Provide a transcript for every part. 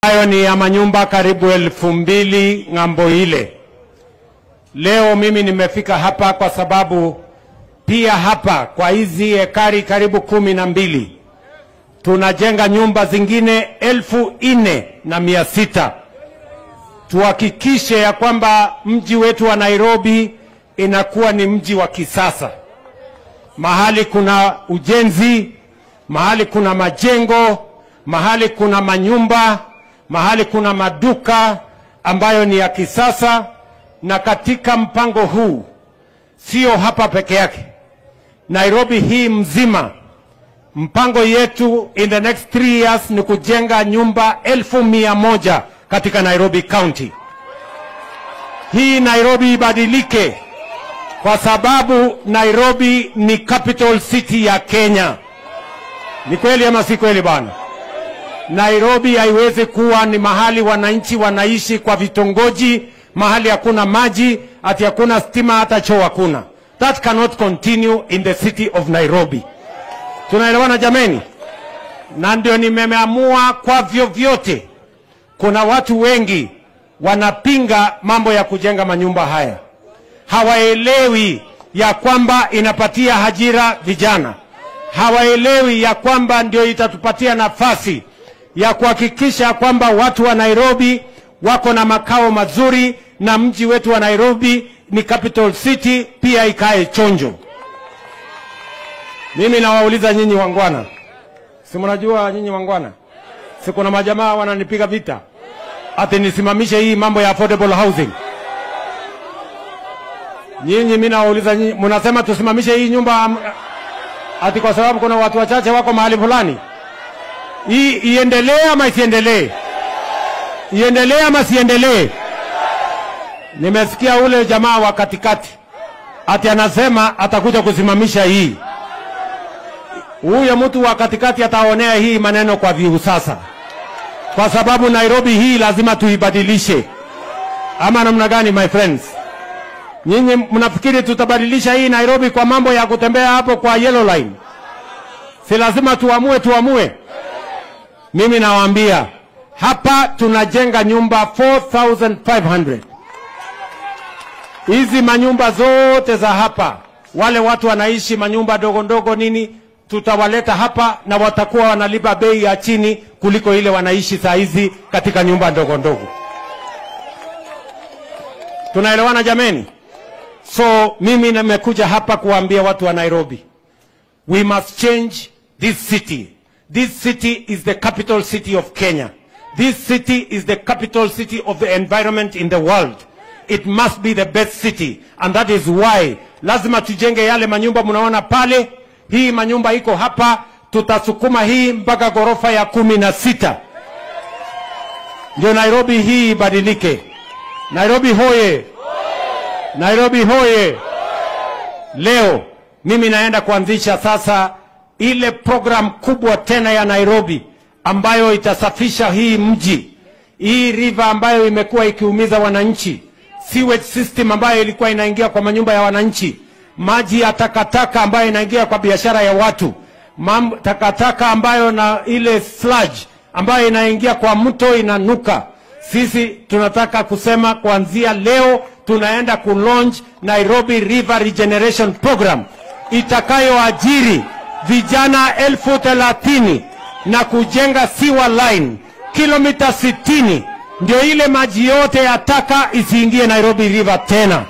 Hayo ni ya manyumba karibu 2,000 ng'ambo ile. Leo mimi nimefika hapa kwa sababu pia hapa kwa hizi ekari karibu 12 tunajenga nyumba zingine 4,600. Tuhakikishe ya kwamba mji wetu wa Nairobi inakuwa ni mji wa kisasa. Mahali kuna ujenzi, mahali kuna majengo, mahali kuna manyumba, mahali kuna maduka ambayo ni ya kisasa. Na katika mpango huu sio hapa peke yake, Nairobi hii mzima, mpango yetu in the next 3 years ni kujenga nyumba 1,100 katika Nairobi County. Hii Nairobi ibadilike kwa sababu Nairobi ni capital city ya Kenya. Ni kweli ama si kweli bana? Nairobi haiwezi kuwa ni mahali wananchi wanaishi kwa vitongoji, mahali hakuna maji, ati hakuna stima, hata choo hakuna. That cannot continue in the city of Nairobi. Tunaelewana jameni? Na ndio nimeamua kwa vyovyote, kuna watu wengi wanapinga mambo ya kujenga manyumba haya. Hawaelewi ya kwamba inapatia ajira vijana. Hawaelewi ya kwamba ndio itatupatia nafasi ya kuhakikisha kwamba watu wa Nairobi wako na makao mazuri, na mji wetu wa Nairobi ni capital city pia ikae chonjo. Mimi nawauliza nyinyi wangwana, si mnajua nyinyi wangwana, si kuna majamaa wananipiga vita ati nisimamishe hii mambo ya affordable housing. Nyinyi mimi nawauliza nyinyi, mnasema tusimamishe hii nyumba ati kwa sababu kuna watu wachache wako mahali fulani. Hii iendelee ama isiendelee? Iendelee ama siendelee? Nimesikia ule jamaa wa katikati ati anasema atakuja kusimamisha hii. Huyo mtu wa katikati ataonea hii maneno kwa viu sasa, kwa sababu Nairobi hii lazima tuibadilishe. Ama namna gani my friends? Nyinyi mnafikiri tutabadilisha hii Nairobi kwa mambo ya kutembea hapo kwa yellow line? Si lazima tuamue. Mimi nawaambia hapa tunajenga nyumba 4,500. Hizi manyumba zote za hapa, wale watu wanaishi manyumba dogo ndogo nini, tutawaleta hapa na watakuwa wanalipa bei ya chini kuliko ile wanaishi saa hizi katika nyumba ndogo ndogo. Tunaelewana jameni? So mimi nimekuja hapa kuambia watu wa Nairobi, we must change this city. This city is the capital city of Kenya. This city is the capital city of the environment in the world. It must be the best city, and that is why lazima tujenge yale manyumba mnaona pale. Hii manyumba iko hapa, tutasukuma hii mpaka ghorofa ya 16. Ndio Nairobi hii ibadilike. Nairobi hoye! Nairobi hoye! Leo mimi naenda kuanzisha sasa ile program kubwa tena ya Nairobi ambayo itasafisha hii mji. Hii river ambayo imekuwa ikiumiza wananchi, sewage system ambayo ilikuwa inaingia kwa manyumba ya wananchi, maji ya takataka ambayo inaingia kwa biashara ya watu, takataka ambayo na ile sludge ambayo inaingia kwa mto inanuka. Sisi tunataka kusema kuanzia leo tunaenda ku-launch Nairobi River Regeneration Program itakayoajiri vijana 30,000 na kujenga sewer line kilomita 60. Ndio ile maji yote ya taka isiingie Nairobi River tena.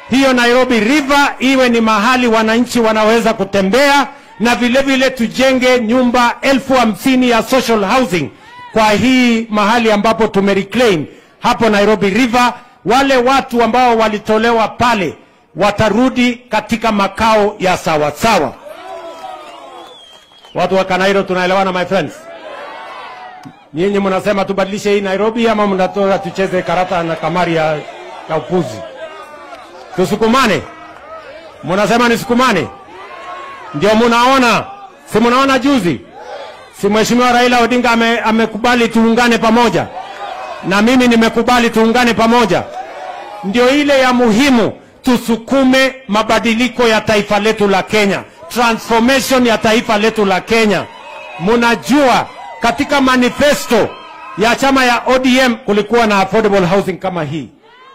Hiyo Nairobi River iwe ni mahali wananchi wanaweza kutembea, na vile vile tujenge nyumba 50,000 ya social housing kwa hii mahali ambapo tumereclaim hapo Nairobi River. Wale watu ambao walitolewa pale watarudi katika makao ya sawa sawa. Watu wa Kanairo, tunaelewana my friends? Nyinyi mnasema tubadilishe hii Nairobi ama mnatoa tucheze karata na kamari ya upuzi? Tusukumane? Mnasema nisukumane? Ndio mnaona, si mnaona juzi, si Mheshimiwa Raila Odinga amekubali tuungane pamoja, na mimi nimekubali tuungane pamoja. Ndio ile ya muhimu, tusukume mabadiliko ya taifa letu la Kenya, transformation ya taifa letu la Kenya. Mnajua katika manifesto ya chama ya ODM kulikuwa na affordable housing kama hii.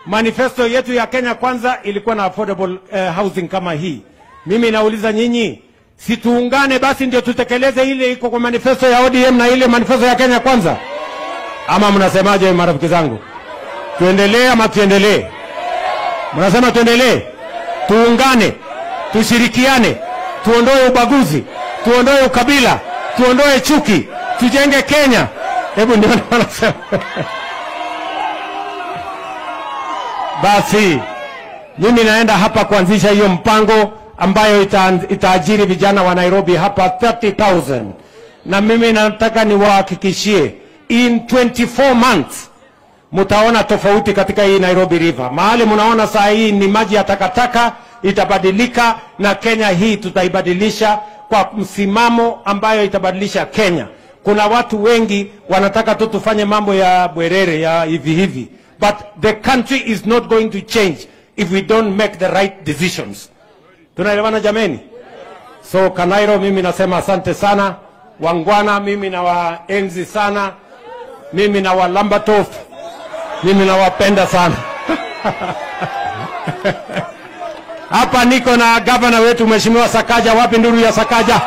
Manifesto yetu ya Kenya Kwanza ilikuwa na affordable housing kama hii. Mimi nauliza nyinyi, si tuungane basi ndio tutekeleze ile iko kwa manifesto ya ODM na ile manifesto ya Kenya Kwanza? Ama mnasemaje marafiki zangu? Tuendelee ama tuendelee? Mnasema tuendelee? Tuungane, tushirikiane, tuondoe ubaguzi, tuondoe ukabila, tuondoe chuki, tujenge Kenya. Hebu ndio wanasema. Basi mimi naenda hapa kuanzisha hiyo mpango ambayo itaajiri vijana wa Nairobi hapa 30,000. Na mimi nataka niwahakikishie in 24 months mtaona tofauti katika hii Nairobi River. Mahali mnaona saa hii ni maji ya takataka, itabadilika, na Kenya hii tutaibadilisha kwa msimamo ambayo itabadilisha Kenya. Kuna watu wengi wanataka tu tufanye mambo ya bwerere ya hivi. But the country is not going to change if we don't make the right decisions. Tunaelewana jameni? So Kanairo, mimi nasema asante sana. Wangwana, mimi nawaenzi sana. Mimi na Lambertoft, mimi nawapenda sana. Hapa niko na governor wetu Mheshimiwa Sakaja. Wapi nduru ya Sakaja?